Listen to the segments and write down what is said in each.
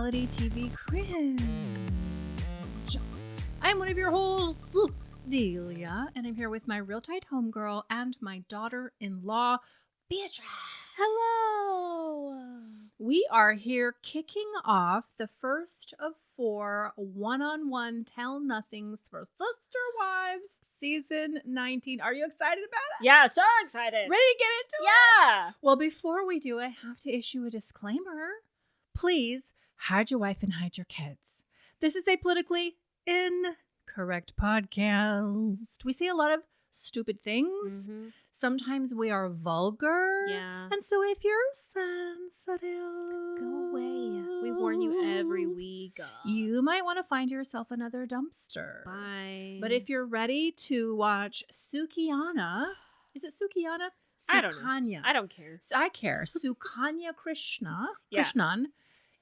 reality TV cringe. I'm one of your hosts, Delia, and I'm here with my real tight homegirl and my daughter-in-law, Beatrice. Hello. We are here kicking off the first of 4 one-on-one Tell Nothings for Sister Wives, Season 19. Are you excited about it? Yeah, so excited. Ready to get into it? Yeah. Well, before we do, I have to issue a disclaimer. Please hide your wife and hide your kids. This is a politically incorrect podcast. We say a lot of stupid things. Mm-hmm. Sometimes we are vulgar. Yeah. And so if you're sensitive, Go away. We warn you every week. You might want to find yourself another dumpster. Bye. But if you're ready to watch Sukiyana, is it Sukiyana? I don't know. Sukanya. I don't care. So I care. Sukanya Yeah. Krishnan,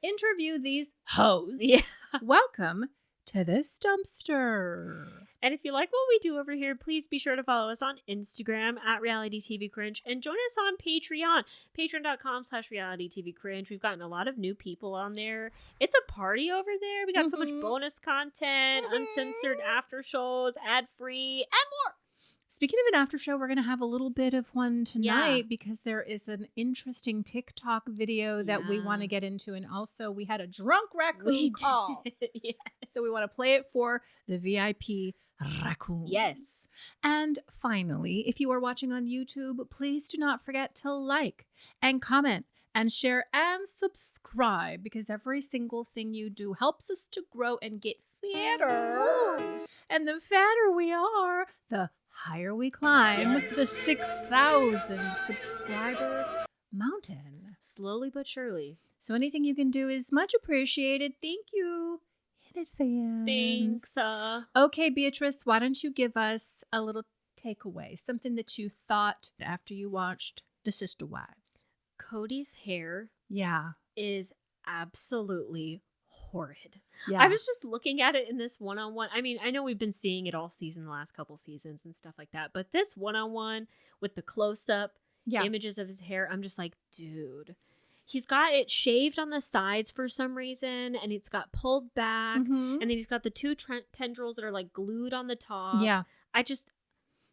interview these hoes. Yeah. Welcome to this dumpster. And if you like what we do over here, please be sure to follow us on Instagram at Reality TV Cringe and join us on Patreon, patreon.com/Reality TV Cringe. We've gotten a lot of new people on there. It's a party over there. We got so much bonus content, uncensored after shows, ad-free, and more. Speaking of an after show, we're going to have a little bit of one tonight because there is an interesting TikTok video that we want to get into. And also we had a drunk raccoon call. Yes. So we want to play it for the VIP raccoon. Yes. And finally, if you are watching on YouTube, please do not forget to like and comment and share and subscribe, because every single thing you do helps us to grow and get fatter. And the fatter we are, the higher we climb the 6,000 subscriber mountain. Slowly but surely. So anything you can do is much appreciated. Thank you in advance. Thanks. Okay, Beatrice, why don't you give us a little takeaway, something that you thought after you watched The Sister Wives. Cody's hair is absolutely horrid. Yeah. I was just looking at it in this one-on-one. I mean, I know we've been seeing it all season, the last couple seasons and stuff like that, but this one-on-one with the close-up images of his hair, I'm just like, dude. He's got it shaved on the sides for some reason, and it's got pulled back, and then he's got the two tendrils that are like glued on the top. Yeah.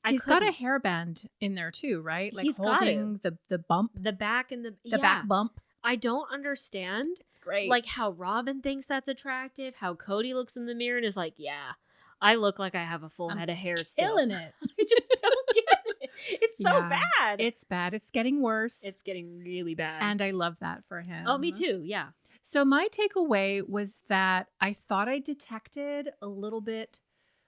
He's got a hairband in there too, right? Like he's holding the bump. The back and the back bump. I don't understand. It's great. Like how Robin thinks that's attractive, how Cody looks in the mirror and is like, yeah, I look like I have a full head of hair still. Killing it. I just don't get it. It's so bad. It's bad. It's getting worse. It's getting really bad. And I love that for him. Oh, me too. Yeah. So my takeaway was that I thought I detected a little bit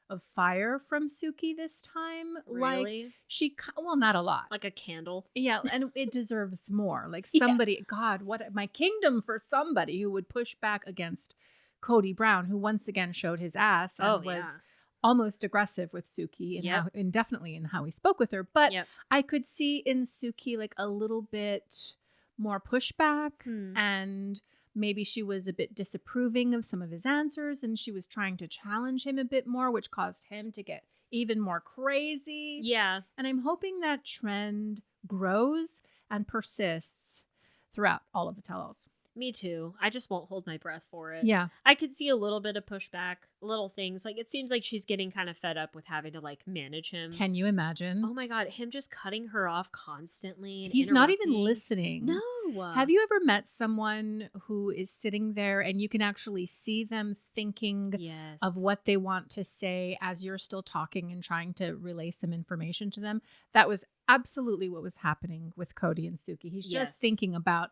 of fire from Suki this time. Really? Like not a lot. Like a candle. Yeah, and it deserves more. Like somebody, God, what my kingdom for somebody who would push back against Cody Brown, who once again showed his ass and was almost aggressive with Suki and definitely in how he spoke with her. But I could see in Suki like a little bit more pushback and maybe she was a bit disapproving of some of his answers and she was trying to challenge him a bit more, which caused him to get even more crazy. Yeah. And I'm hoping that trend grows and persists throughout all of the tell-alls. Me too. I just won't hold my breath for it. Yeah. I could see a little bit of pushback, little things. Like it seems like she's getting kind of fed up with having to like manage him. Can you imagine? Oh my God. Him just cutting her off constantly. And he's not even listening. No. Have you ever met someone who is sitting there and you can actually see them thinking of what they want to say as you're still talking and trying to relay some information to them? That was absolutely what was happening with Cody and Suki. He's just thinking about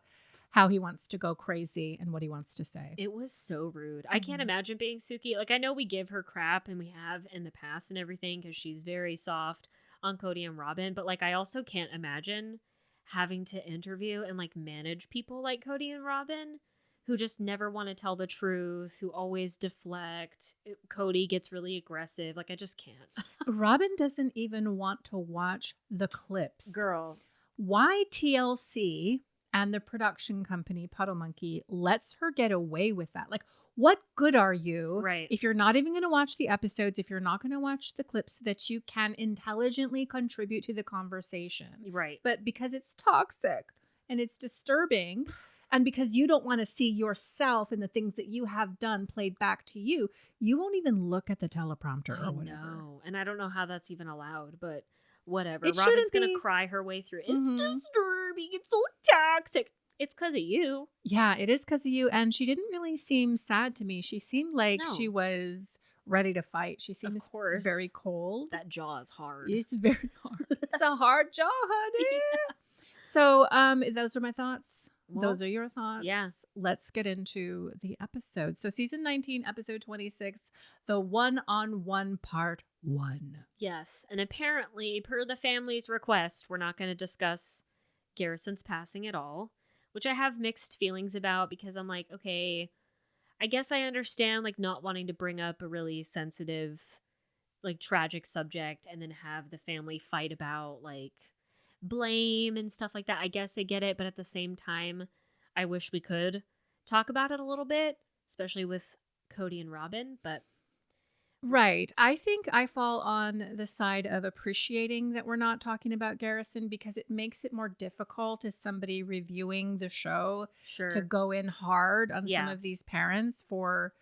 how he wants to go crazy and what he wants to say. It was so rude. I can't imagine being Suki. Like, I know we give her crap and we have in the past and everything because she's very soft on Cody and Robin. But, like, I also can't imagine having to interview and, like, manage people like Cody and Robin who just never want to tell the truth, who always deflect. Cody gets really aggressive. Like, I just can't. Robin doesn't even want to watch the clips. Girl. Why TLC and the production company Puddle Monkey lets her get away with that? Like, what good are you if you're not even going to watch the episodes, if you're not going to watch the clips so that you can intelligently contribute to the conversation? Right. But because it's toxic and it's disturbing And because you don't want to see yourself and the things that you have done played back to you, you won't even look at the teleprompter or whatever. No, and I don't know how that's even allowed, but whatever. It Robin's shouldn't gonna be. cry her way through. It's Mhm. disturbing. It's so toxic. It's because of you. Yeah, it is because of you. And she didn't really seem sad to me. She seemed like No. she was ready to fight. She Of seems course. very cold. That jaw is hard. It's very hard. It's a hard jaw, honey. So, those are my thoughts. Well, Those are your thoughts. yeah. Let's get into the episode. So, season 19, episode 26, the one-on-one part 1. Yes, and apparently, per the family's request, we're not going to discuss Garrison's passing at all, which I have mixed feelings about because I'm like, okay, I guess I understand like not wanting to bring up a really sensitive, like tragic subject and then have the family fight about like blame and stuff like that. I guess I get it, but at the same time, I wish we could talk about it a little bit, especially with Kody and Robin, but Right. I think I fall on the side of appreciating that we're not talking about Garrison because it makes it more difficult as somebody reviewing the show sure. to go in hard on some Yeah. of these parents for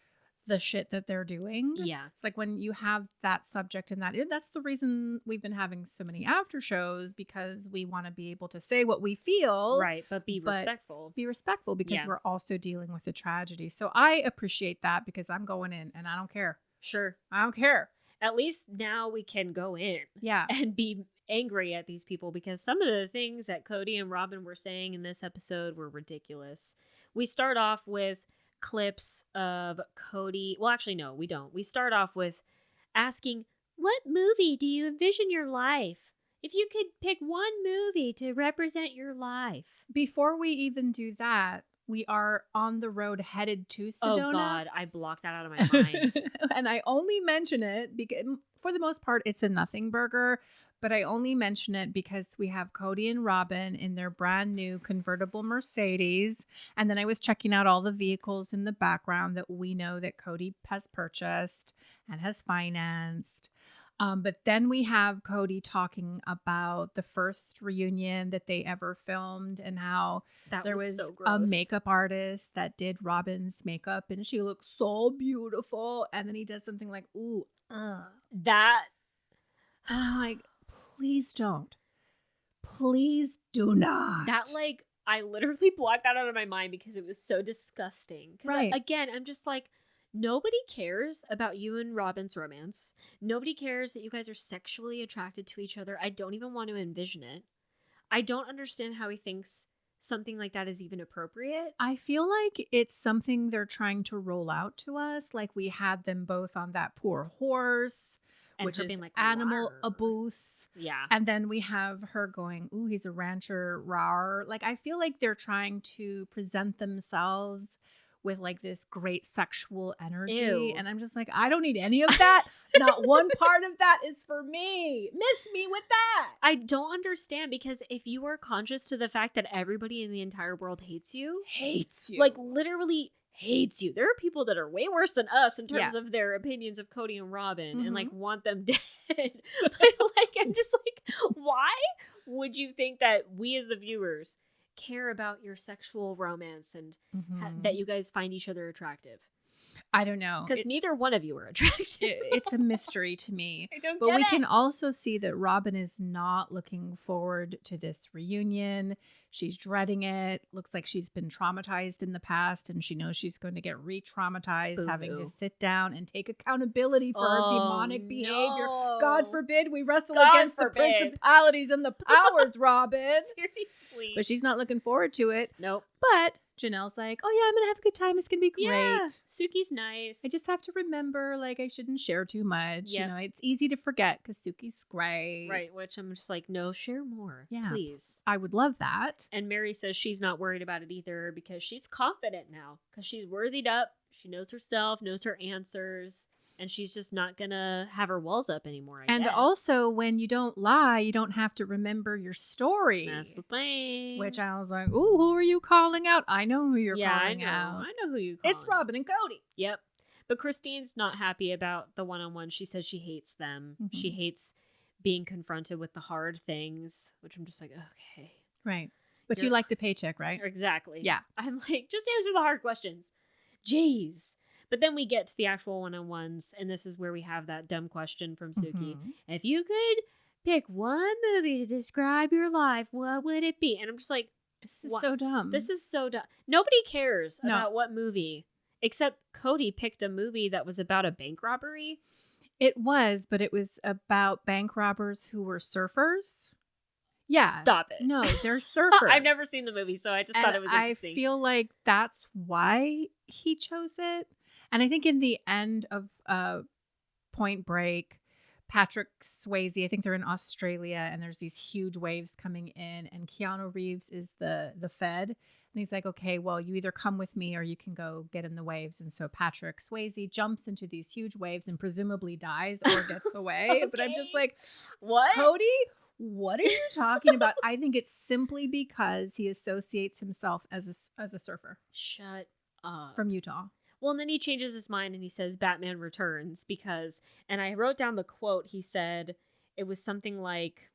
the shit that they're doing. Yeah. It's like when you have that subject and that's the reason we've been having so many after shows because we want to be able to say what we feel. Right, but be respectful. Be respectful because Yeah. we're also dealing with a tragedy. So I appreciate that because I'm going in and I don't care. Sure. I don't care. At least now we can go in Yeah. and be angry at these people because some of the things that Kody and Robin were saying in this episode were ridiculous. We start off with clips of Kody. Well, actually, no, we don't. We start off with asking, what movie do you envision your life? If you could pick one movie to represent your life. Before we even do that, we are on the road headed to Sedona. Oh, God. I blocked that out of my mind. And I only mention it because, for the most part, it's a nothing burger. But I only mention it because we have Kody and Robin in their brand new convertible Mercedes. And then I was checking out all the vehicles in the background that we know that Kody has purchased and has financed. But then we have Kody talking about the first reunion that they ever filmed and how there was so a gross. makeup artist that did Robin's makeup and she looks so beautiful. And then he does something like, ooh, that. I'm like, please don't. Please do not. That, like, I literally blocked that out of my mind because it was so disgusting. Right. Again, I'm just like, nobody cares about you and Robin's romance. Nobody cares that you guys are sexually attracted to each other. I don't even want to envision it. I don't understand how he thinks something like that is even appropriate. I feel like it's something they're trying to roll out to us. Like we had them both on that poor horse, And which her is being like, animal "Rawr." abuse. Yeah. And then we have her going, ooh, he's a rancher, rawr. Like I feel like they're trying to present themselves with like this great sexual energy. Ew. And I'm just like, I don't need any of that. Not one part of that is for me. Miss me with that. I don't understand because if you are conscious to the fact that everybody in the entire world hates you, like literally hates you. There are people that are way worse than us in terms of their opinions of Kody and Robin and like want them dead. But like, I'm just like, why would you think that we as the viewers care about your sexual romance and that you guys find each other attractive? I don't know. Because neither one of you are attractive. It's a mystery to me. I don't but get we it. can also see that Robin is not looking forward to this reunion. She's dreading it. Looks like she's been traumatized in the past and she knows she's going to get re-traumatized, having to sit down and take accountability for her demonic behavior. God forbid we wrestle against the principalities and the powers, Robin. Seriously. But she's not looking forward to it. Nope. But Janelle's like, oh yeah, I'm going to have a good time. It's going to be great. Yeah, Suki's nice. I just have to remember, like, I shouldn't share too much. Yep. You know, it's easy to forget because Suki's great. Right, which I'm just like, no, share more. Yeah. Please. I would love that. And Mary says she's not worried about it either because she's confident now. Because she's worthied up. She knows herself, knows her answers. And she's just not going to have her walls up anymore, I guess. Also, when you don't lie, you don't have to remember your story. That's the thing. Which I was like, ooh, who are you calling out? I know who you're calling out. I know who you It's Robin and Kody. Yep. But Christine's not happy about the one-on-one. She says she hates them. She hates being confronted with the hard things, which I'm just like, okay. Right. But you like the paycheck, right? Exactly. Yeah. I'm like, just answer the hard questions. Jeez. But then we get to the actual one-on-ones, and this is where we have that dumb question from Suki. Mm-hmm. If you could pick one movie to describe your life, what would it be? And I'm just like, this is so dumb. This is so dumb. Nobody cares No. about what movie, except Cody picked a movie that was about a bank robbery. It was, but it was about bank robbers who were surfers. Yeah. Stop it. No, they're surfers. I've never seen the movie, so I just thought it was interesting. I feel like that's why he chose it. And I think in the end of Point Break, Patrick Swayze, I think they're in Australia, and there's these huge waves coming in, and Keanu Reeves is the Fed. And he's like, okay, well, you either come with me or you can go get in the waves. And so Patrick Swayze jumps into these huge waves and presumably dies or gets away. Okay. But I'm just like, what? Cody, what are you talking about? I think it's simply because he associates himself as a surfer. Shut up. From Utah. Well, and then he changes his mind and he says Batman Returns because, and I wrote down the quote, he said, it was something like,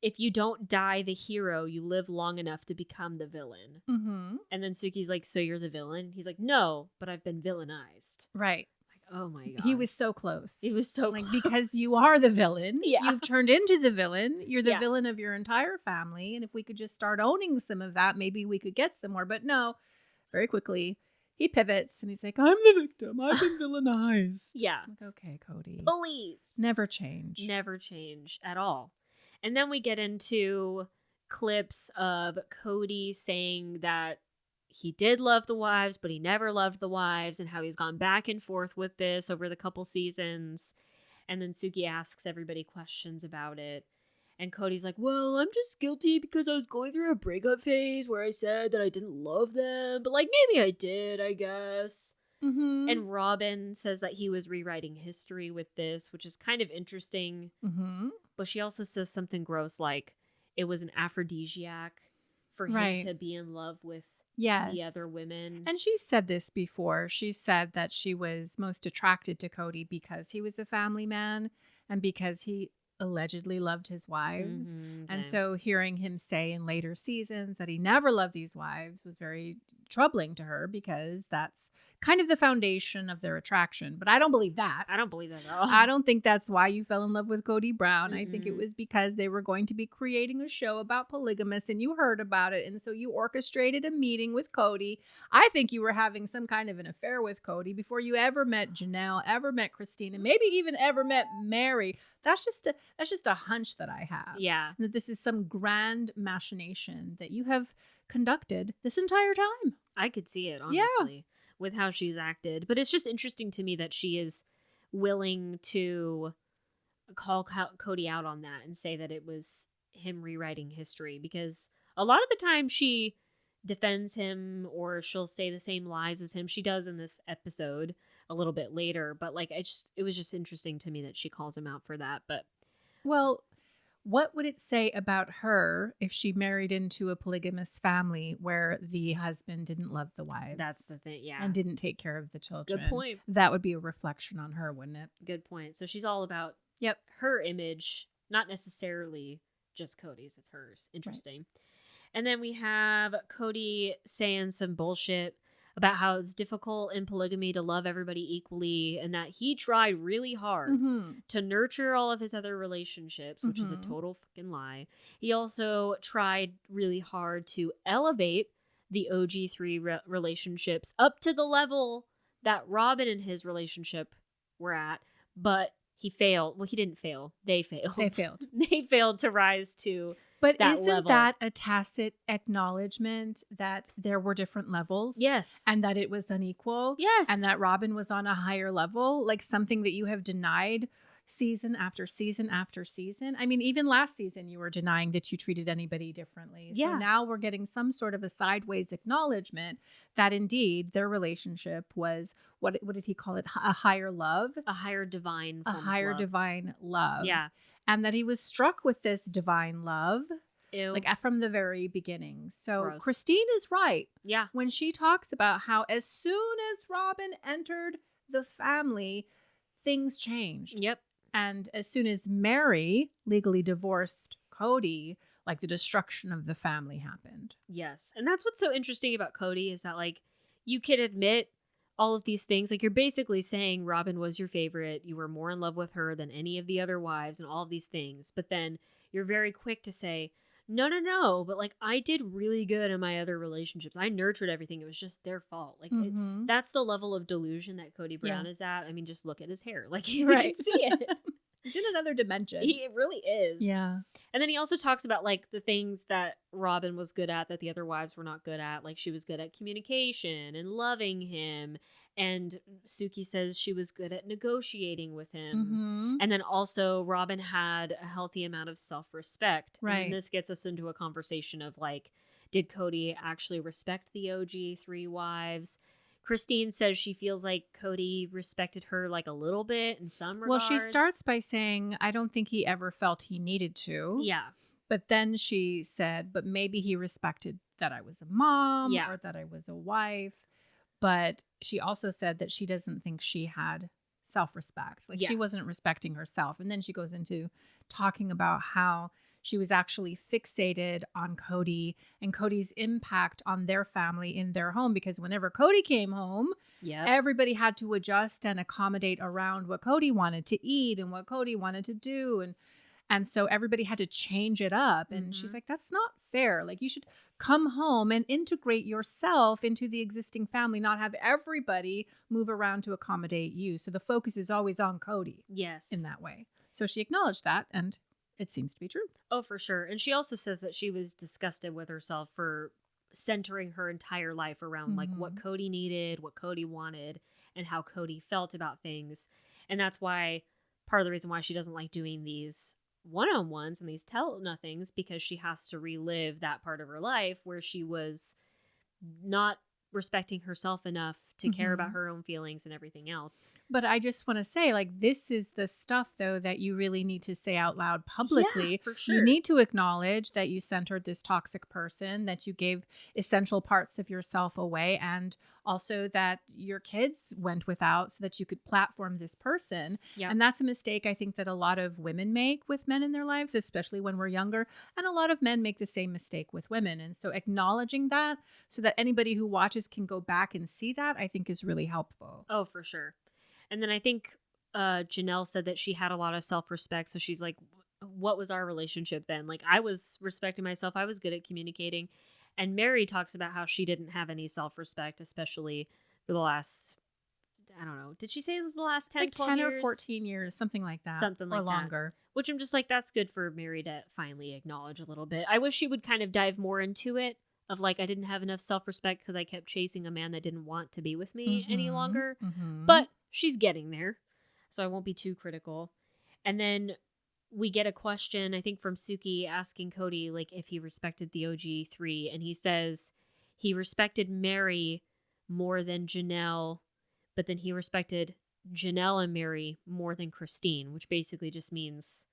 if you don't die the hero, you live long enough to become the villain. Mm-hmm. And then Suki's like, so you're the villain? He's like, no, but I've been villainized. Right. Like, oh my God. He was so close. He was so like, close. because you are the villain. Yeah. You've turned into the villain. You're the villain of your entire family. And if we could just start owning some of that, maybe we could get somewhere. But no, very quickly, he pivots and he's like, I'm the victim. I've been villainized. Yeah. I'm like, okay, Cody. Please. Never change. Never change at all. And then we get into clips of Cody saying that he did love the wives, but he never loved the wives, and how he's gone back and forth with this over the couple seasons. And then Suki asks everybody questions about it. And Cody's like, well, I'm just guilty because I was going through a breakup phase where I said that I didn't love them. But, like, maybe I did, I guess. Mm-hmm. And Robin says that he was rewriting history with this, which is kind of interesting. Mm-hmm. But she also says something gross like it was an aphrodisiac for him to be in love with the other women. And she said this before. She said that she was most attracted to Cody because he was a family man and because he allegedly loved his wives. Mm-hmm, okay. And so hearing him say in later seasons that he never loved these wives was very troubling to her because that's kind of the foundation of their attraction. But I don't believe that. I don't believe that at all. I don't think that's why you fell in love with Cody Brown. Mm-hmm. I think it was because they were going to be creating a show about polygamists and you heard about it. And so you orchestrated a meeting with Cody. I think you were having some kind of an affair with Cody before you ever met Janelle, ever met Christina, maybe even ever met Mary. That's just a hunch that I have. Yeah. That this is some grand machination that you have conducted this entire time. I could see it, honestly, with how she's acted. But it's just interesting to me that she is willing to call Cody out on that and say that it was him rewriting history. Because a lot of the time she defends him or she'll say the same lies as him. She does in this episode a little bit later. But like, it was just interesting to me that she calls him out for that. But well, what would it say about her if she married into a polygamous family where the husband didn't love the wives? That's the thing, yeah. And didn't take care of the children. Good point. That would be a reflection on her, wouldn't it? Good point. So she's all about her image, not necessarily just Cody's, it's hers. Interesting. Right. And then we have Cody saying some bullshit about how it's difficult in polygamy to love everybody equally and that he tried really hard to nurture all of his other relationships, which is a total fucking lie. He also tried really hard to elevate the OG3 relationships up to the level that Robin and his relationship were at, but he failed. Well, he didn't fail. They failed. They failed to rise to But that isn't level. That a tacit acknowledgement that there were different levels? Yes. And that it was unequal? Yes. And that Robin was on a higher level? Like something that you have denied season after season after season? I mean, even last season you were denying that you treated anybody differently. Yeah. So now we're getting some sort of a sideways acknowledgement that indeed their relationship was, what did he call it? A higher love? A higher divine form. A higher divine love. Yeah. And that he was struck with this divine love. Ew. Like from the very beginning. So Gross. Christine is right. Yeah. When she talks about how as soon as Robin entered the family, things changed. Yep. And as soon as Mary legally divorced Cody, like the destruction of the family happened. Yes. And that's what's so interesting about Kody is that like you can admit all of these things. Like you're basically saying Robin was your favorite. You were more in love with her than any of the other wives and all of these things. But then you're very quick to say, no. But like I did really good in my other relationships. I nurtured everything. It was just their fault. Like that's the level of delusion that Kody Brown is at. I mean, just look at his hair. Like you can see it. He's in another dimension. He really is. Yeah. And then he also talks about like the things that Robin was good at that the other wives were not good at. Like she was good at communication and loving him. And Suki says she was good at negotiating with him. And then also Robin had a healthy amount of self-respect. Right. And this gets us into a conversation of like, did Kody actually respect the OG 3 wives? Christine says she feels like Kody respected her like a little bit in some regards. Well, she starts by saying, I don't think he ever felt he needed to. Yeah. But then she said, but maybe he respected that I was a mom or that I was a wife. But she also said that she doesn't think she had self-respect. Like she wasn't respecting herself. And then she goes into talking about how she was actually fixated on Kody and Cody's impact on their family in their home, because whenever Kody came home, everybody had to adjust and accommodate around what Kody wanted to eat and what Kody wanted to do. And so everybody had to change it up. And she's like, that's not fair. Like you should come home and integrate yourself into the existing family, not have everybody move around to accommodate you. So the focus is always on Kody. Yes. In that way. So she acknowledged that, and it seems to be true. Oh, for sure. And she also says that she was disgusted with herself for centering her entire life around like what Kody needed, what Kody wanted, and how Kody felt about things. And that's why part of the reason why she doesn't like doing these one-on-ones and these tell-nothings, because she has to relive that part of her life where she was not respecting herself enough to care about her own feelings and everything else. But I just want to say, like, this is the stuff, though, that you really need to say out loud publicly. Yeah, for sure. You need to acknowledge that you centered this toxic person, that you gave essential parts of yourself away, and also that your kids went without so that you could platform this person. Yep. And that's a mistake I think that a lot of women make with men in their lives, especially when we're younger. And a lot of men make the same mistake with women. And so acknowledging that so that anybody who watches can go back and see that, I think is really helpful. Oh, for sure. And then I think Janelle said that she had a lot of self-respect. So she's like, what was our relationship then? Like I was respecting myself. I was good at communicating. And Mary talks about how she didn't have any self-respect, especially for the last, I don't know. Did she say it was the last 10, like 12 10 years? or 14 years, something like that. Something like or longer. That. Which I'm just like, that's good for Mary to finally acknowledge a little bit. I wish she would kind of dive more into it of like, I didn't have enough self-respect because I kept chasing a man that didn't want to be with me any longer. But she's getting there. So I won't be too critical. And then we get a question, I think, from Suki asking Kody, like, if he respected the OG3. And he says he respected Mary more than Janelle, but then he respected Janelle and Mary more than Christine, which basically just means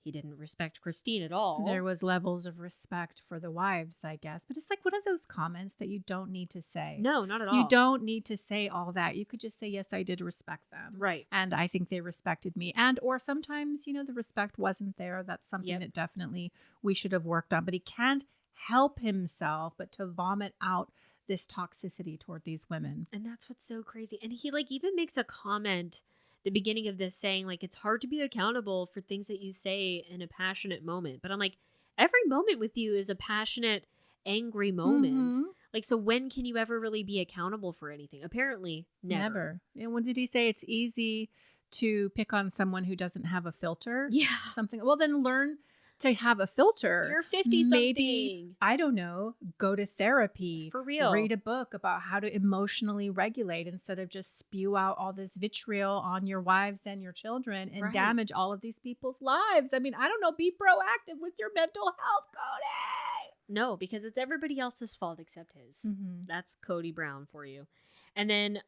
he didn't respect Christine at all. There was levels of respect for the wives, I guess. But it's like one of those comments that you don't need to say. No, not at all. You don't need to say all that. You could just say, yes, I did respect them. Right. And I think they respected me. And or sometimes, you know, the respect wasn't there. That's something that definitely we should have worked on. But he can't help himself but to vomit out this toxicity toward these women. And that's what's so crazy. And he like even makes a comment the beginning of this saying like it's hard to be accountable for things that you say in a passionate moment. But I'm like, every moment with you is a passionate, angry moment. Like, so when can you ever really be accountable for anything? Apparently never. And what did he say? It's easy to pick on someone who doesn't have a filter. Yeah. Something. Well, then learn to have a filter. You're 50 something. Maybe, I don't know, go to therapy. For real. Read a book about how to emotionally regulate instead of just spew out all this vitriol on your wives and your children and damage all of these people's lives. I mean, I don't know, be proactive with your mental health, Kody. No, because it's everybody else's fault except his. That's Kody Brown for you. And then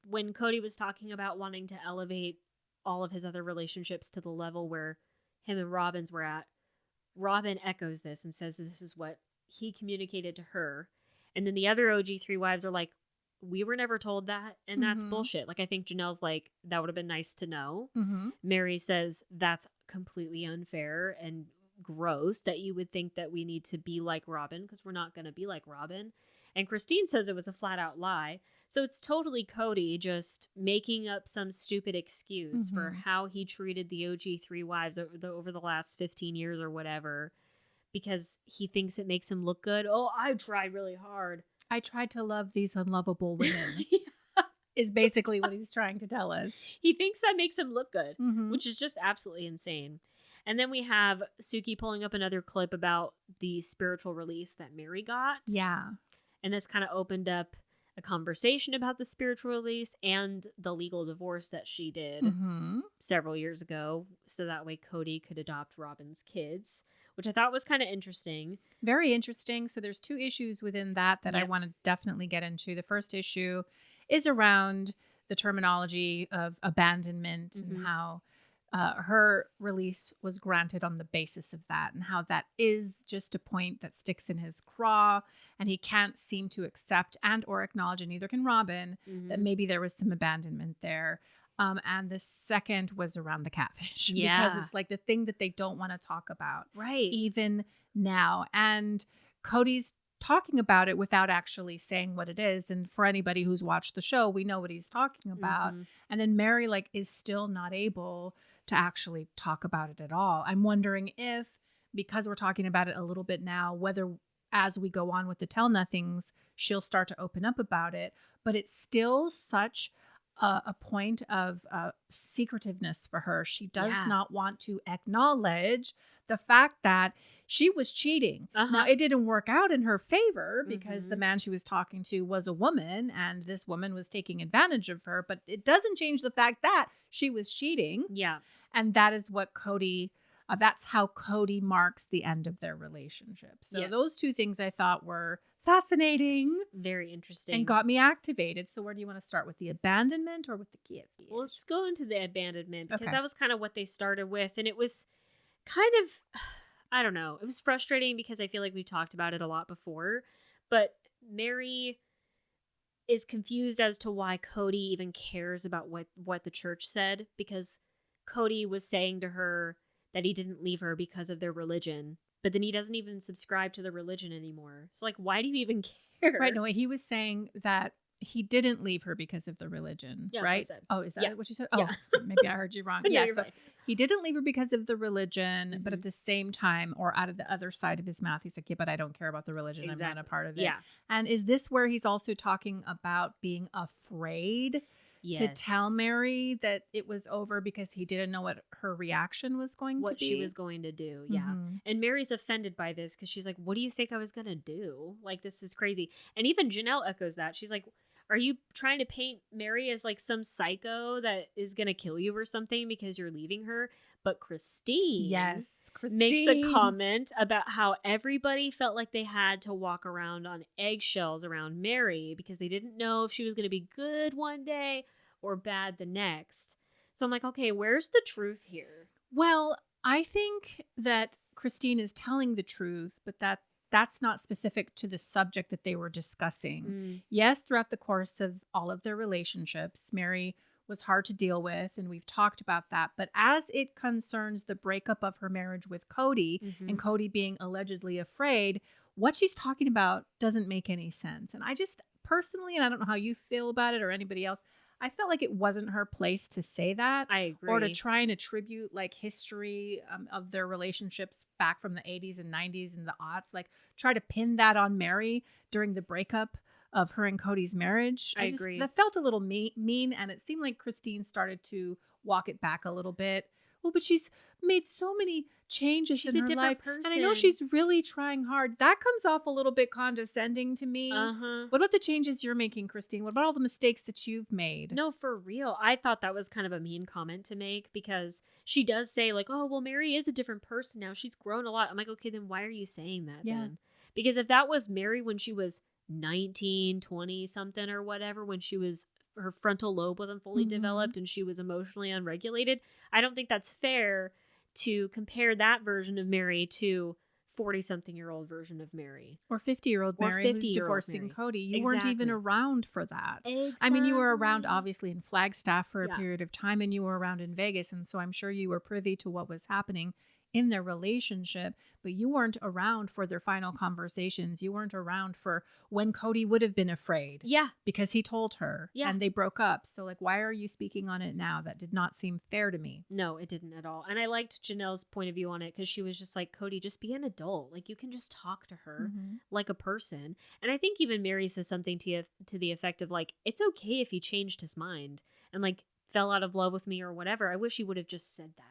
when Kody was talking about wanting to elevate all of his other relationships to the level where him and Robin's were at, Robin echoes this and says this is what he communicated to her. And then the other OG3 wives are like, we were never told that. And that's bullshit. Like, I think Janelle's like, that would have been nice to know. Mary says that's completely unfair. And gross that you would think that we need to be like Robin, because we're not going to be like Robin. And Christine says it was a flat out lie. So it's totally Kody just making up some stupid excuse for how he treated the OG 3 wives over the last 15 years or whatever, because he thinks it makes him look good. Oh, I tried really hard. I tried to love these unlovable women. Is basically what he's trying to tell us. He thinks that makes him look good, which is just absolutely insane. And then we have Suki pulling up another clip about the spiritual release that Mary got. Yeah. And this kind of opened up a conversation about the spiritual release and the legal divorce that she did several years ago. So that way Kody could adopt Robin's kids, which I thought was kind of interesting. Very interesting. So there's 2 issues within that I want to definitely get into. The first issue is around the terminology of abandonment and how her release was granted on the basis of that, and how that is just a point that sticks in his craw, and he can't seem to accept and or acknowledge, and neither can Robin, that maybe there was some abandonment there. And the second was around the catfish, because it's like the thing that they don't want to talk about, right? Even now. And Cody's talking about it without actually saying what it is. And for anybody who's watched the show, we know what he's talking about. And then Mary is still not able to actually talk about it at all. I'm wondering if, because we're talking about it a little bit now, whether as we go on with the Tell Nothings, she'll start to open up about it. But it's still such a point of secretiveness for her. She does not want to acknowledge the fact that she was cheating. Now, it didn't work out in her favor because the man she was talking to was a woman, and this woman was taking advantage of her. But it doesn't change the fact that she was cheating. Yeah. And that is what Kody, that's how Kody marks the end of their relationship. So those 2 things I thought were fascinating. Very interesting. And got me activated. So where do you want to start, with the abandonment or with the catfish? Well, let's go into the abandonment, because that was kind of what they started with. And it was kind of, I don't know, it was frustrating because I feel like we've talked about it a lot before. But Mary is confused as to why Kody even cares about what the church said, because Kody was saying to her that he didn't leave her because of their religion, but then he doesn't even subscribe to the religion anymore. So why do you even care? Right. No, he was saying that he didn't leave her because of the religion, right? Oh, is that what you said? Oh, so maybe I heard you wrong. Yeah, so right. He didn't leave her because of the religion, but at the same time, or out of the other side of his mouth, he's like, yeah, but I don't care about the religion. I'm not a part of it. Yeah. And is this where he's also talking about being afraid to tell Mary that it was over because he didn't know what her reaction was going to be? What she was going to do, And Mary's offended by this because she's like, what do you think I was going to do? This is crazy. And even Janelle echoes that. She's like, are you trying to paint Mary as some psycho that is going to kill you or something because you're leaving her? But Christine, makes a comment about how everybody felt like they had to walk around on eggshells around Mary because they didn't know if she was going to be good one day or bad the next. So I'm like, okay, where's the truth here? Well, I think that Christine is telling the truth, but that's not specific to the subject that they were discussing. Yes, throughout the course of all of their relationships, Mary was hard to deal with, and we've talked about that. But as it concerns the breakup of her marriage with Kody and Kody being allegedly afraid, what she's talking about doesn't make any sense. And I just personally, and I don't know how you feel about it or anybody else, I felt like it wasn't her place to say that. I agree. Or to try and attribute history of their relationships back from the 80s and 90s and the aughts, try to pin that on Mary during the breakup of her and Cody's marriage. I agree. That felt a little mean, and it seemed like Christine started to walk it back a little bit. Well, but she's made so many changes in her life. Person. And I know she's really trying hard. That comes off a little bit condescending to me. What about the changes you're making, Christine? What about all the mistakes that you've made? No, for real. I thought that was kind of a mean comment to make, because she does say oh, well, Mary is a different person now. She's grown a lot. I'm like, okay, then why are you saying that then? Because if that was Mary when she was 19, 20 something or whatever, when her frontal lobe wasn't fully developed and she was emotionally unregulated, I don't think that's fair to compare that version of Mary to 40-something-year-old version of Mary. Or 50-year-old Mary who's divorcing Kody. You weren't even around for that. Exactly. I mean, you were around obviously in Flagstaff for a period of time, and you were around in Vegas, and so I'm sure you were privy to what was happening in their relationship, but you weren't around for their final conversations. You weren't around for when Kody would have been afraid. Yeah. Because he told her. Yeah. And they broke up. So like, why are you speaking on it now? That did not seem fair to me. No, it didn't at all. And I liked Janelle's point of view on it because she was just like, Kody, just be an adult. Like, you can just talk to her like a person. And I think even Mary says something to the effect of like, it's okay if he changed his mind and like fell out of love with me or whatever. I wish he would have just said that.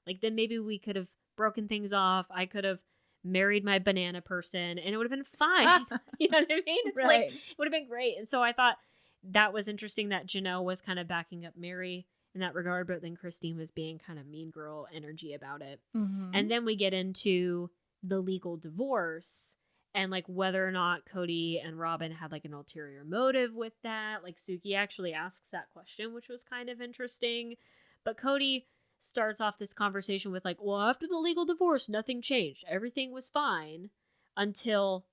Like, then maybe we could have broken things off. I could have married my banana person and it would have been fine. You know what I mean? It's like, it would have been great. And so I thought that was interesting that Janelle was kind of backing up Mary in that regard, but then Christine was being kind of mean girl energy about it. And then we get into the legal divorce and like whether or not Kody and Robin had like an ulterior motive with that. Like Suki actually asks that question, which was kind of interesting. But Kody starts off this conversation with like, well, after the legal divorce, nothing changed. Everything was fine until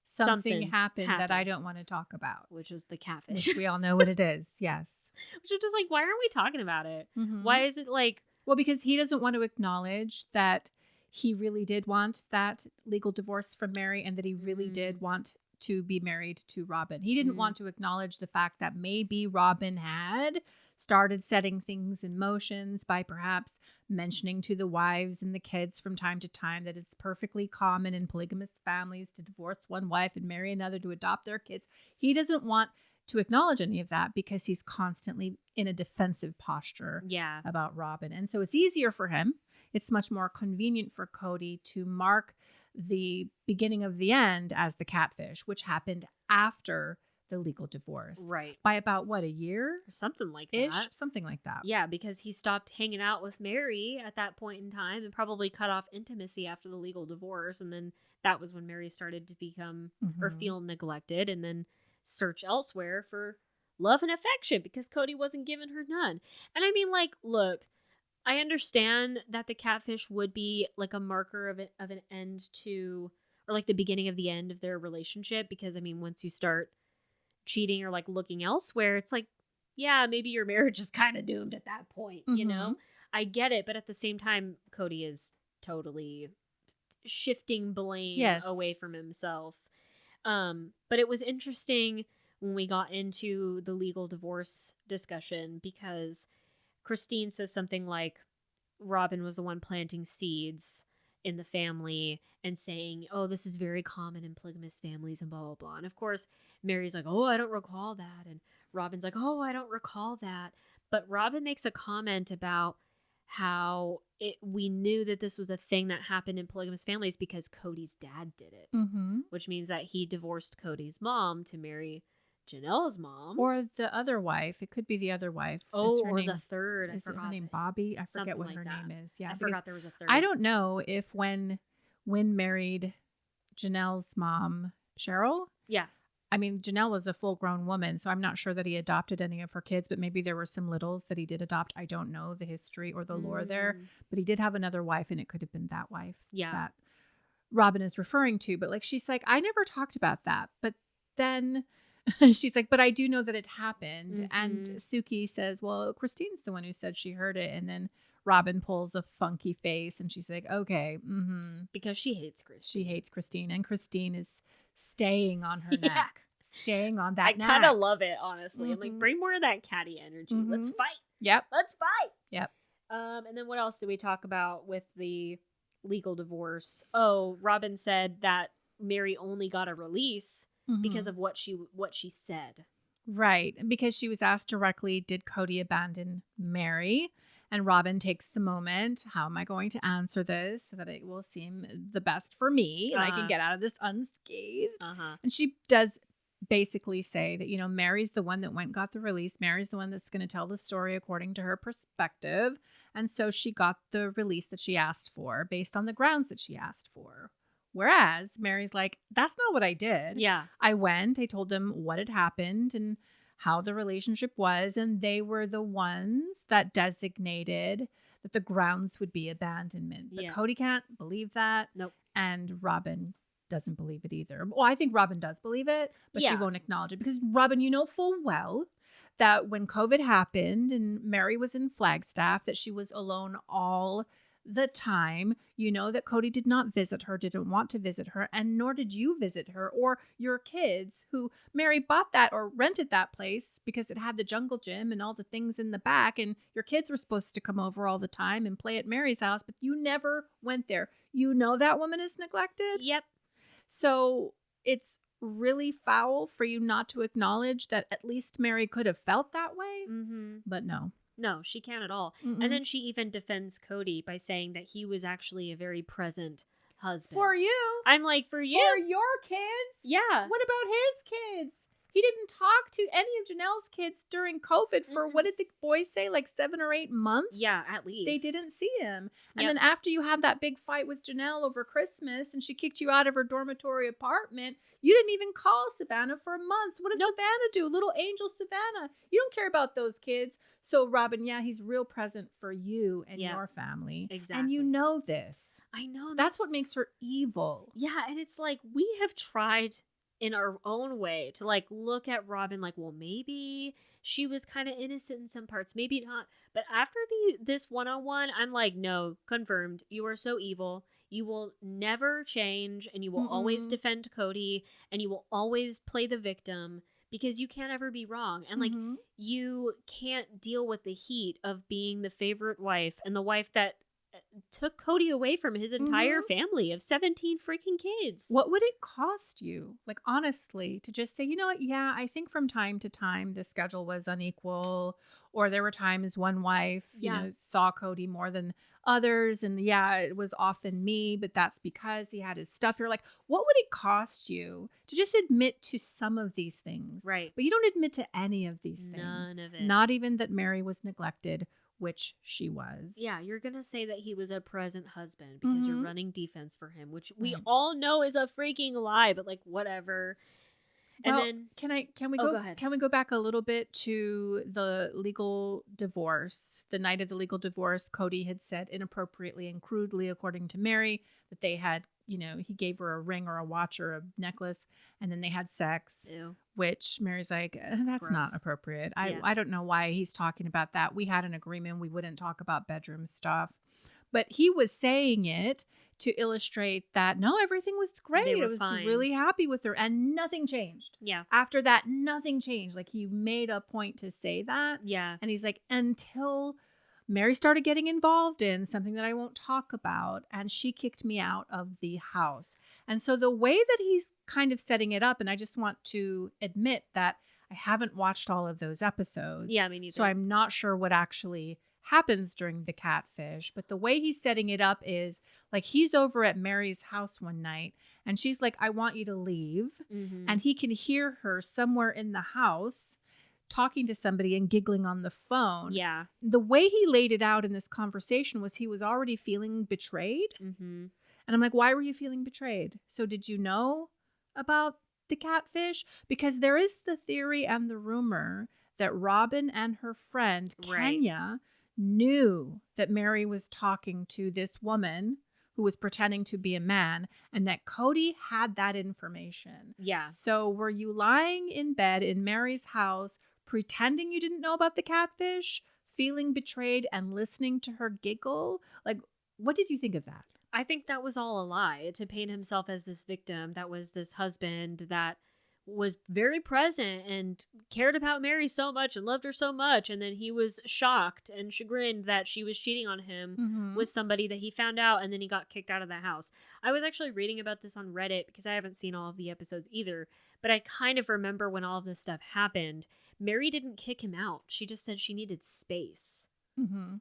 something happened that I don't want to talk about. Which was the catfish. Which we all know what it is, yes. Which is just like, why aren't we talking about it? Why is it like... Well, because he doesn't want to acknowledge that he really did want that legal divorce from Mary and that he really did want to be married to Robin. He didn't want to acknowledge the fact that maybe Robin had started setting things in motions by perhaps mentioning to the wives and the kids from time to time that it's perfectly common in polygamous families to divorce one wife and marry another to adopt their kids. He doesn't want to acknowledge any of that because he's constantly in a defensive posture about Robin. And so it's easier for him. It's much more convenient for Kody to mark the beginning of the end as the catfish, which happened after the legal divorce. Right. By about what, a year? Or something like Ish? that. Something like that. Yeah, because he stopped hanging out with Mary at that point in time and probably cut off intimacy after the legal divorce. And then that was when Mary started to become or feel neglected and then search elsewhere for love and affection because Kody wasn't giving her none. And I mean, like, look, I understand that the catfish would be like a marker of an end to, or like the beginning of the end of their relationship. Because I mean, once you start cheating or like looking elsewhere, it's like, yeah, maybe your marriage is kind of doomed at that point, you know? I get it. But at the same time, Kody is totally shifting blame away from himself. But it was interesting when we got into the legal divorce discussion because Christine says something like Robin was the one planting seeds in the family and saying, oh, this is very common in polygamous families and blah, blah, blah. And of course, Mary's like, oh, I don't recall that. And Robin's like, oh, I don't recall that. But Robin makes a comment about how we knew that this was a thing that happened in polygamous families because Kody's dad did it, which means that he divorced Kody's mom to marry Janelle's mom. Or the other wife. It could be the other wife. Oh, or the third. Is her name Bobby? I forget what her name is. Yeah, I forgot there was a third. I don't know if when married Janelle's mom, Cheryl? Yeah. I mean, Janelle was a full-grown woman, so I'm not sure that he adopted any of her kids, but maybe there were some littles that he did adopt. I don't know the history or the lore there, but he did have another wife, and it could have been that wife that Robin is referring to. But like, she's like, I never talked about that. But then she's like, but I do know that it happened. And Suki says, well, Christine's the one who said she heard it. And then Robin pulls a funky face and she's like, okay. Because she hates Christine. She hates Christine. And Christine is staying on her neck. Staying on that neck. I kind of love it, honestly. I'm like, bring more of that catty energy. Let's fight. Yep. Let's fight. Yep. And then what else did we talk about with the legal divorce? Oh, Robin said that Mary only got a release because of what she said. Right. Because she was asked directly, did Kody abandon Mary? And Robin takes the moment. How am I going to answer this so that it will seem the best for me and I can get out of this unscathed? And she does basically say that, you know, Mary's the one that went and got the release. Mary's the one that's going to tell the story according to her perspective. And so she got the release that she asked for based on the grounds that she asked for. Whereas Mary's like, that's not what I did. Yeah. I went, I told them what had happened and how the relationship was. And they were the ones that designated that the grounds would be abandonment. But Kody can't believe that. Nope. And Robin doesn't believe it either. Well, I think Robin does believe it, but she won't acknowledge it because Robin, you know full well that when COVID happened and Mary was in Flagstaff, that she was alone all the time. You know that Kody did not visit her, didn't want to visit her, and nor did you visit her or your kids, who Mary bought that or rented that place because it had the jungle gym and all the things in the back, and your kids were supposed to come over all the time and play at Mary's house, but you never went there. You know that woman is neglected? Yep. So it's really foul for you not to acknowledge that at least Mary could have felt that way. But no. No, she can't at all. And then she even defends Kody by saying that he was actually a very present husband. For you. I'm like, for you? For your kids? Yeah. What about his kids? He didn't talk to any of Janelle's kids during COVID for, what did the boys say, like 7 or 8 months? Yeah, at least. They didn't see him. And then after you had that big fight with Janelle over Christmas and she kicked you out of her dormitory apartment, you didn't even call Savannah for months. What did Savannah do? Little angel Savannah. You don't care about those kids. So, Robin, he's real present for you and your family. Exactly. And you know this. I know. That's what makes her evil. Yeah, and it's like we have tried in our own way to like look at Robin like, well, maybe she was kind of innocent in some parts, maybe not. But after this one-on-one, I'm like, no, confirmed. You are so evil. You will never change, and you will always defend Kody, and you will always play the victim because you can't ever be wrong. And like, you can't deal with the heat of being the favorite wife and the wife that took Kody away from his entire family of 17 freaking kids. What would it cost you, like, honestly, to just say, you know what? Yeah, I think from time to time the schedule was unequal, or there were times one wife, you know, saw Kody more than others, and it was often me, but that's because he had his stuff. You're like, what would it cost you to just admit to some of these things? Right. But you don't admit to any of these things. None of it. Not even that Mary was neglected, which she was. Yeah, you're going to say that he was a present husband because you're running defense for him, which we all know is a freaking lie, but like, whatever. And then can we go ahead. Can we go back a little bit to the legal divorce? The night of the legal divorce, Kody had said inappropriately and crudely, according to Mary, that they had, you know, he gave her a ring or a watch or a necklace, and then they had sex. Ew. Which Mary's like, that's gross. not appropriate. I don't know why he's talking about that. We had an agreement we wouldn't talk about bedroom stuff. But he was saying it to illustrate that, no, everything was great. I was really happy with her, and nothing changed. Yeah. After that, nothing changed. Like, he made a point to say that. Yeah. And he's like, until Mary started getting involved in something that I won't talk about, and she kicked me out of the house. And so the way that he's kind of setting it up, and I just want to admit that I haven't watched all of those episodes. Yeah, me neither. So I'm not sure what actually happens during the catfish, but the way he's setting it up is like he's over at Mary's house one night and she's like, I want you to leave. And he can hear her somewhere in the house talking to somebody and giggling on the phone. Yeah. The way he laid it out in this conversation was he was already feeling betrayed. And I'm like, why were you feeling betrayed? So did you know about the catfish? Because there is the theory and the rumor that Robin and her friend Kenya knew that Mary was talking to this woman who was pretending to be a man, and that Kody had that information. Yeah. So were you lying in bed in Mary's house, pretending you didn't know about the catfish, feeling betrayed, and listening to her giggle? Like, what did you think of that? I think that was all a lie to paint himself as this victim that was this husband that was very present and cared about Mary so much and loved her so much, and then he was shocked and chagrined that she was cheating on him with somebody that he found out, and then he got kicked out of the house. I was actually reading about this on Reddit because I haven't seen all of the episodes either, but I kind of remember when all of this stuff happened, Mary didn't kick him out. She just said she needed space.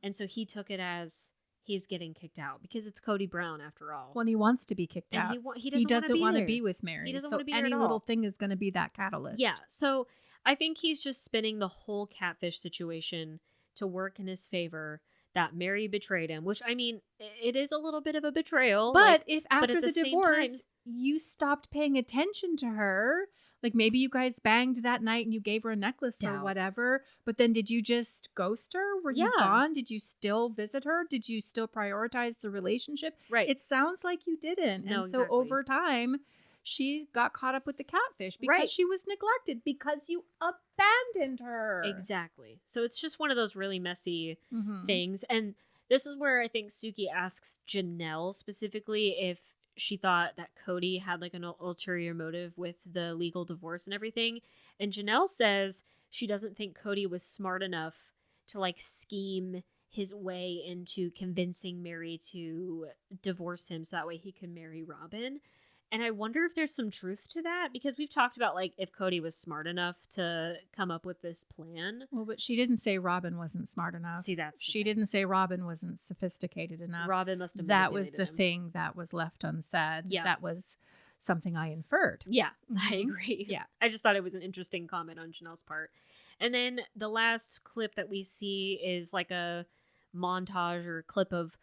And so he took it as he's getting kicked out because it's Kody Brown after all. When he wants to be kicked out. He doesn't want to be with Mary. He doesn't so want to be any there at little all. thing is going to be that catalyst. Yeah. So I think he's just spinning the whole catfish situation to work in his favor, that Mary betrayed him, which, I mean, it is a little bit of a betrayal. But if after at the same divorce, time, you stopped paying attention to her, like maybe you guys banged that night and you gave her a necklace or whatever, but then did you just ghost her? Were you gone? Did you still visit her? Did you still prioritize the relationship? Right. It sounds like you didn't. No, and so over time, she got caught up with the catfish because she was neglected, because you abandoned her. Exactly. So it's just one of those really messy things. And This is where I think Suki asks Janelle specifically if she thought that Kody had like an ulterior motive with the legal divorce and everything. And Janelle says she doesn't think Kody was smart enough to like scheme his way into convincing Mary to divorce him so that way he could marry Robin. And I wonder if there's some truth to that, because we've talked about like if Kody was smart enough to come up with this plan. Well, but she didn't say Robin wasn't smart enough. See, she didn't say Robin wasn't sophisticated enough. Robin must have that was the him. thing that was left unsaid. Yeah. That was something I inferred. Yeah, I agree. Yeah. I just thought it was an interesting comment on Janelle's part. And then the last clip that we see is like a montage or clip of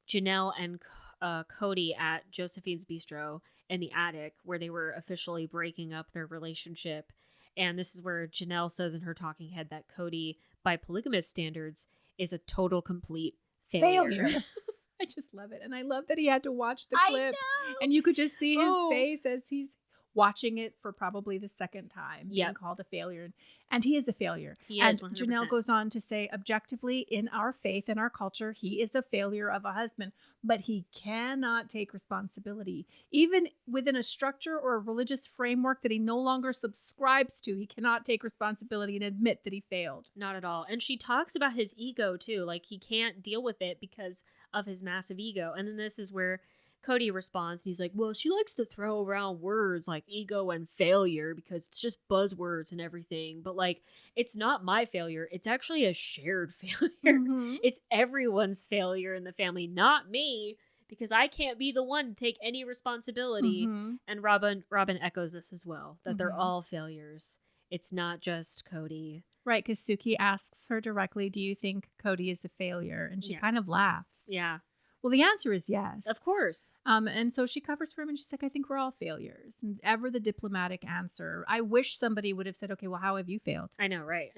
Janelle and Kody at Josephine's Bistro in the attic where they were officially breaking up their relationship. And this is where Janelle says in her talking head that Kody, by polygamous standards, is a total complete failure. I just love it. And I love that he had to watch the clip. I know. And you could just see his face as he's watching it for probably the second time, being called a failure. And he is a failure. He and is 100%. Janelle goes on to say, objectively, in our faith and our culture, he is a failure of a husband, but he cannot take responsibility. Even within a structure or a religious framework that he no longer subscribes to, he cannot take responsibility and admit that he failed. Not at all. And she talks about his ego too. Like he can't deal with it because of his massive ego. And then this is where Kody responds, and he's like, well, she likes to throw around words like ego and failure because it's just buzzwords and everything. But, like, it's not my failure. It's actually a shared failure. Mm-hmm. It's everyone's failure in the family, not me, because I can't be the one to take any responsibility. Mm-hmm. And Robin echoes this as well, that they're all failures. It's not just Kody. Right, because Suki asks her directly, do you think Kody is a failure? And she kind of laughs. Yeah. Well, the answer is yes. Of course. And so she covers for him and she's like, I think we're all failures. And ever the diplomatic answer. I wish somebody would have said, okay, well, how have you failed? I know, right?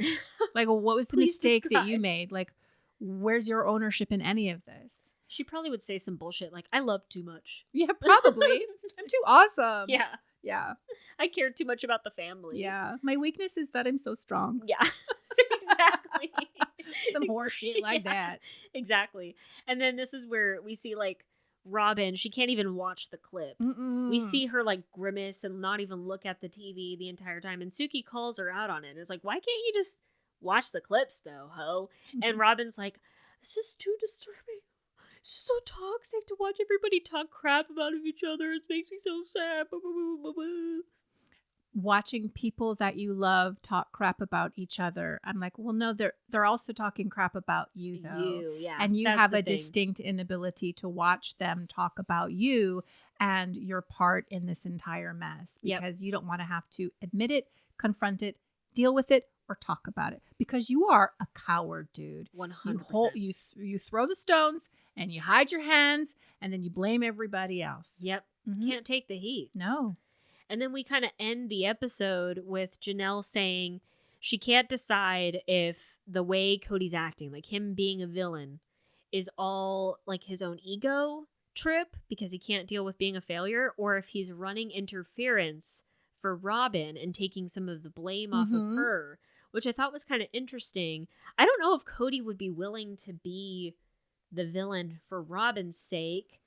Like, well, what was the mistake that you made? Like, where's your ownership in any of this? She probably would say some bullshit like, I love too much. Yeah, probably. I'm too awesome. Yeah. Yeah. I care too much about the family. Yeah. My weakness is that I'm so strong. Yeah. Exactly. Some horse shit like that. Exactly. And then this is where we see like Robin, she can't even watch the clip. Mm-mm. We see her like grimace and not even look at the TV the entire time. And Suki calls her out on it. It's like, why can't you just watch the clips though, ho? Mm-hmm. And Robin's like, it's just too disturbing. It's just so toxic to watch everybody talk crap about each other. It makes me so sad. Watching people that you love talk crap about each other. I'm like, well, no, they're also talking crap about you, though. You, yeah. And you have a distinct inability to watch them talk about you and your part in this entire mess because you don't want to have to admit it, confront it, deal with it, or talk about it because you are a coward, dude. 100%. You throw the stones and you hide your hands and then you blame everybody else. Yep. Mm-hmm. Can't take the heat. No. And then we kind of end the episode with Janelle saying she can't decide if the way Kody's acting, like him being a villain, is all like his own ego trip because he can't deal with being a failure, or if he's running interference for Robin and taking some of the blame off of her, which I thought was kind of interesting. I don't know if Kody would be willing to be the villain for Robin's sake,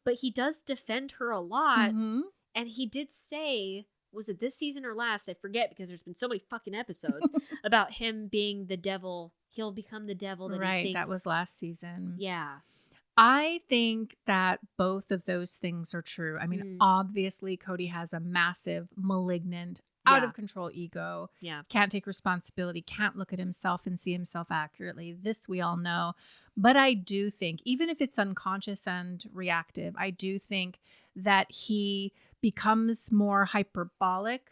but he does defend her a lot. Mm-hmm. And he did say, was it this season or last? I forget because there's been so many fucking episodes about him being the devil. He'll become the devil that he thinks. That was last season. Yeah. I think that both of those things are true. I mean, obviously, Kody has a massive, malignant, out of control ego. Yeah. Can't take responsibility, can't look at himself and see himself accurately. This we all know. But I do think, even if it's unconscious and reactive, I do think that he becomes more hyperbolic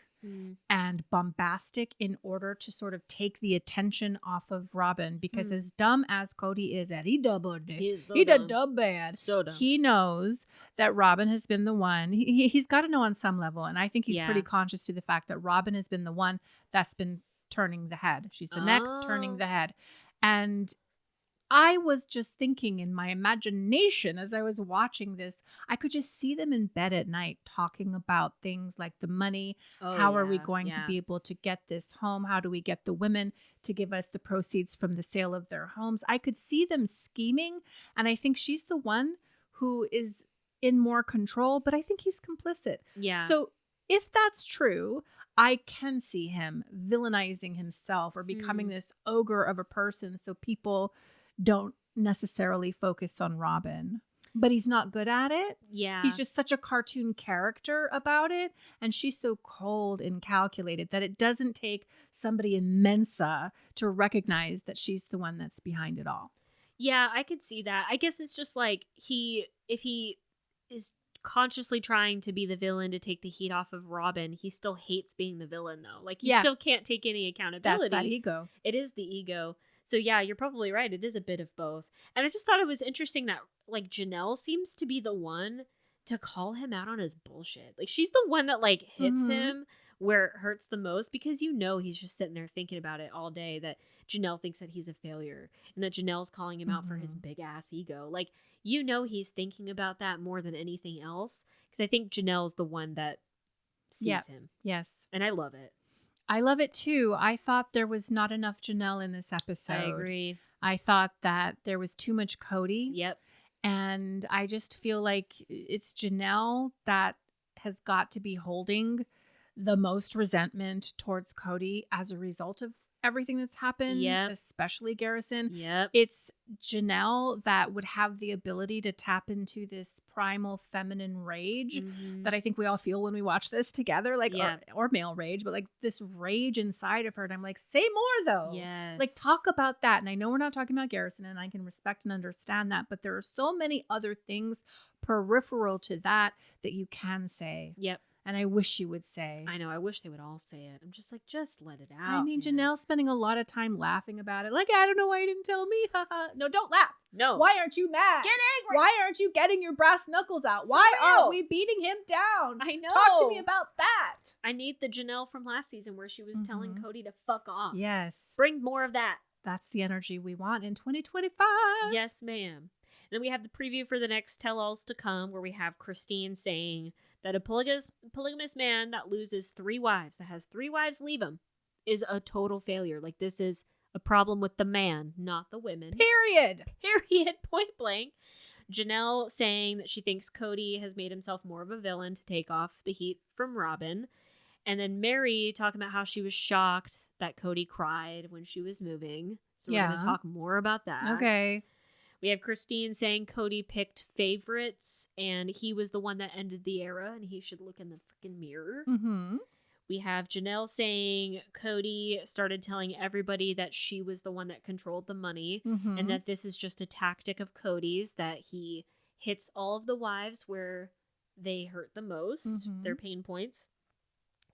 and bombastic in order to sort of take the attention off of Robin. Because as dumb as Kody is at, he done dumb bad. So dumb. He knows that Robin has been the one. He's got to know on some level. And I think he's pretty conscious to the fact that Robin has been the one that's been turning the head. She's the neck turning the head. And I was just thinking in my imagination as I was watching this, I could just see them in bed at night talking about things like the money. Oh, How are we yeah, going to yeah. be able to get this home? How do we get the women to give us the proceeds from the sale of their homes? I could see them scheming. And I think she's the one who is in more control, but I think he's complicit. Yeah. So if that's true, I can see him villainizing himself or becoming this ogre of a person so people don't necessarily focus on Robin. But he's not good at it. Yeah. He's just such a cartoon character about it. And she's so cold and calculated that it doesn't take somebody in Mensa to recognize that she's the one that's behind it all. Yeah, I could see that. I guess it's just like if he is consciously trying to be the villain to take the heat off of Robin, he still hates being the villain though. Like he still can't take any accountability. That's that ego. It is the ego. So yeah, you're probably right. It is a bit of both. And I just thought it was interesting that like Janelle seems to be the one to call him out on his bullshit. Like she's the one that like hits him where it hurts the most, because you know he's just sitting there thinking about it all day, that Janelle thinks that he's a failure and that Janelle's calling him out for his big ass ego. Like, you know, he's thinking about that more than anything else, because I think Janelle's the one that sees him. Yes. And I love it. I love it too. I thought there was not enough Janelle in this episode. I agree. I thought that there was too much Kody. Yep. And I just feel like it's Janelle that has got to be holding the most resentment towards Kody as a result of everything that's happened, especially Garrison. Yep. It's Janelle that would have the ability to tap into this primal feminine rage that I think we all feel when we watch this together, like, or male rage, but like this rage inside of her. And I'm like, say more though. Yes. Like, talk about that. And I know we're not talking about Garrison, and I can respect and understand that, but there are so many other things peripheral to that that you can say. Yep. And I wish you would say. I know. I wish they would all say it. I'm just like, just let it out. I mean, Janelle's spending a lot of time laughing about it. Like, I don't know why you didn't tell me. No, don't laugh. No. Why aren't you mad? Get angry. Why aren't you getting your brass knuckles out? Why aren't we beating him down? I know. Talk to me about that. I need the Janelle from last season where she was telling Kody to fuck off. Yes. Bring more of that. That's the energy we want in 2025. Yes, ma'am. And then we have the preview for the next tell-alls to come, where we have Christine saying that a polygamous man that loses 3 wives, that has 3 wives leave him, is a total failure. Like, this is a problem with the man, not the women. Period. Point blank. Janelle saying that she thinks Kody has made himself more of a villain to take off the heat from Robin. And then Mary talking about how she was shocked that Kody cried when she was moving. So we're going to talk more about that. Okay. We have Christine saying Kody picked favorites and he was the one that ended the era and he should look in the freaking mirror. We have Janelle saying Kody started telling everybody that she was the one that controlled the money and that this is just a tactic of Kody's, that he hits all of the wives where they hurt the most, their pain points.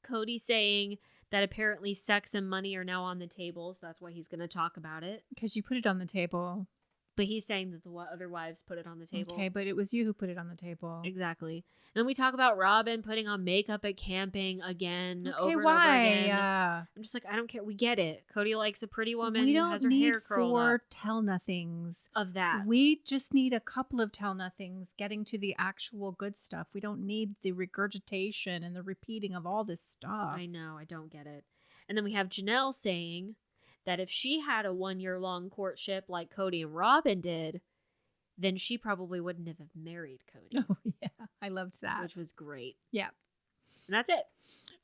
Kody saying that apparently sex and money are now on the table, so that's why he's going to talk about it. Because you put it on the table. But he's saying that the other wives put it on the table. Okay, but it was you who put it on the table. Exactly. And then we talk about Robin putting on makeup at camping again, over and why? over again. I'm just like, I don't care. We get it. Kody likes a pretty woman who has her hair curled up. We don't need 4 tell-nothings. Of that. We just need a couple of tell-nothings getting to the actual good stuff. We don't need the regurgitation and the repeating of all this stuff. I know. I don't get it. And then we have Janelle saying that if she had a 1-year-long courtship like Kody and Robin did, then she probably wouldn't have married Kody. Oh, yeah. I loved that. Which was great. Yeah. And that's it.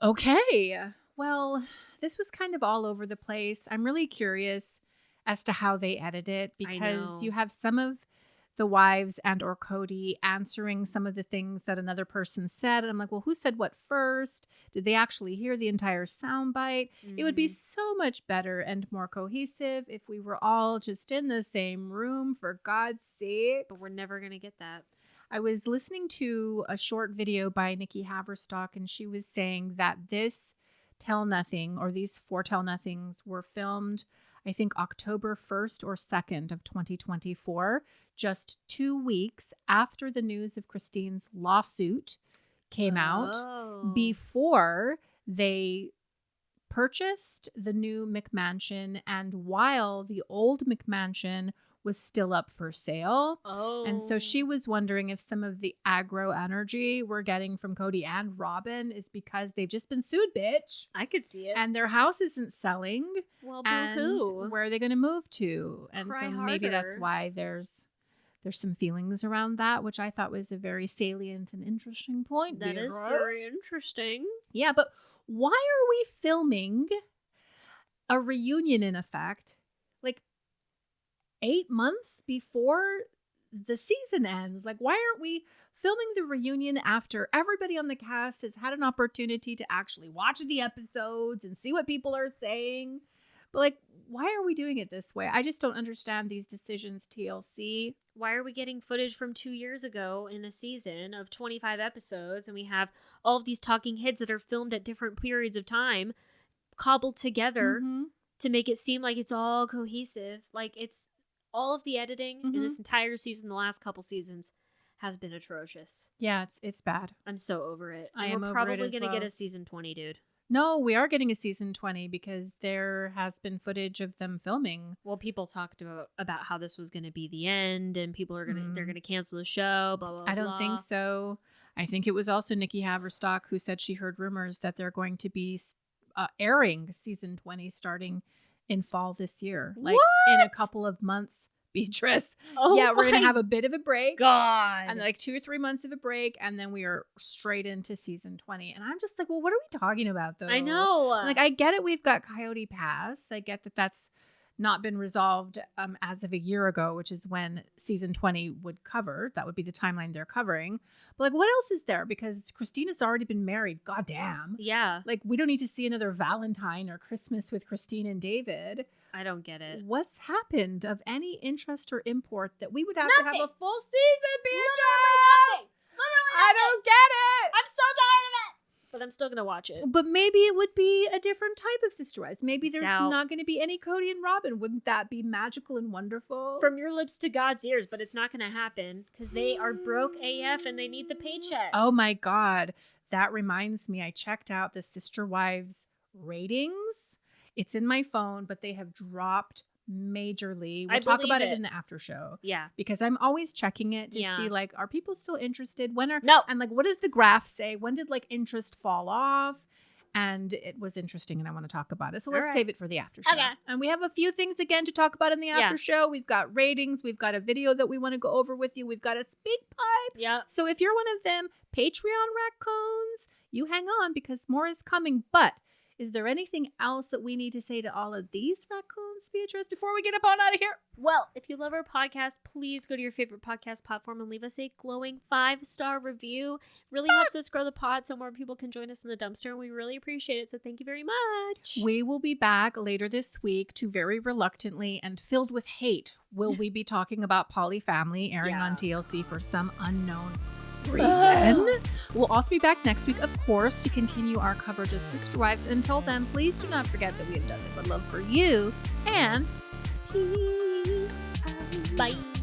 Okay. Well, this was kind of all over the place. I'm really curious as to how they edit it, because you have some of the wives and or Kody answering some of the things that another person said. And I'm like, well, who said what first? Did they actually hear the entire soundbite? It would be so much better and more cohesive if we were all just in the same room, for God's sake. But we're never going to get that. I was listening to a short video by Nikki Haverstock, and she was saying that this Tell Nothing, or these 4 Tell Nothings, were filmed, I think, October 1st or 2nd of 2024, just 2 weeks after the news of Christine's lawsuit came out, before they purchased the new McMansion, and while the old McMansion was still up for sale. Oh. And so she was wondering if some of the aggro energy we're getting from Kody and Robin is because they've just been sued, bitch. I could see it. And their house isn't selling. Well, and boo-hoo. where are they going to move to? And Cry so maybe that's harder. why there's some feelings around that, which I thought was a very salient and interesting point. That is very interesting. Yeah, but why are we filming a reunion in effect like 8 months before the season ends? Like, why aren't we filming the reunion after everybody on the cast has had an opportunity to actually watch the episodes and see what people are saying? But like, why are we doing it this way? I just don't understand these decisions, TLC. Why are we getting footage from 2 years ago in a season of 25 episodes, and we have all of these talking heads that are filmed at different periods of time cobbled together to make it seem like it's all cohesive? Like, it's all of the editing in this entire season, the last couple seasons, has been atrocious. Yeah, it's bad. I'm so over it. I am over it as well. We're probably going to get a season 20, dude. No, we are getting a season 20 because there has been footage of them filming. Well, people talked about how this was going to be the end, and people are they're going to cancel the show, blah, blah, blah. I don't think so. I think it was also Nikki Haverstock who said she heard rumors that they're going to be airing season 20 starting in fall this year. Like, in a couple of months, Beatrice. Oh, yeah, we're going to have a bit of a break. God. And like 2 or 3 months of a break, and then we are straight into season 20. And I'm just like, well, what are we talking about, though? I know. Like, I get it. We've got Coyote Pass. I get that that's not been resolved as of a year ago, which is when season 20 would cover. That would be the timeline they're covering. But like, what else is there? Because Christina's already been married. Goddamn. Yeah. Like, we don't need to see another Valentine or Christmas with Christine and David. I don't get it. What's happened of any interest or import that we would have to have a full season, Literally nothing. I don't get it. I'm so tired of it. But I'm still going to watch it. But maybe it would be a different type of Sister Wives. Maybe there's Doubt. not going to be any Kody and Robin. Wouldn't that be magical and wonderful? From your lips to God's ears, but it's not going to happen because they are broke AF and they need the paycheck. Oh my God. That reminds me, I checked out the Sister Wives ratings. It's in my phone, but they have dropped majorly. We'll talk about it in the after show. Yeah. Because I'm always checking it to see, like, are people still interested? No. And like, what does the graph say? When did like interest fall off? And it was interesting, and I want to talk about it. So let's save it for the after show. Okay. And we have a few things again to talk about in the after show. We've got ratings. We've got a video that we want to go over with you. We've got a speak pipe. Yeah. So if you're one of them Patreon raccoons, you hang on because more is coming. But is there anything else that we need to say to all of these raccoons, Beatrice, before we get up on out of here? Well, if you love our podcast, please go to your favorite podcast platform and leave us a glowing 5-star review. Really helps us grow the pod so more people can join us in the dumpster, and we really appreciate it. So thank you very much. We will be back later this week to very reluctantly and filled with hate will we be talking about Polyfamily airing on TLC for some unknown reason. We'll also be back next week, of course, to continue our coverage of Sister Wives. Until then, please do not forget that we have done it with love for you, and peace out. Bye.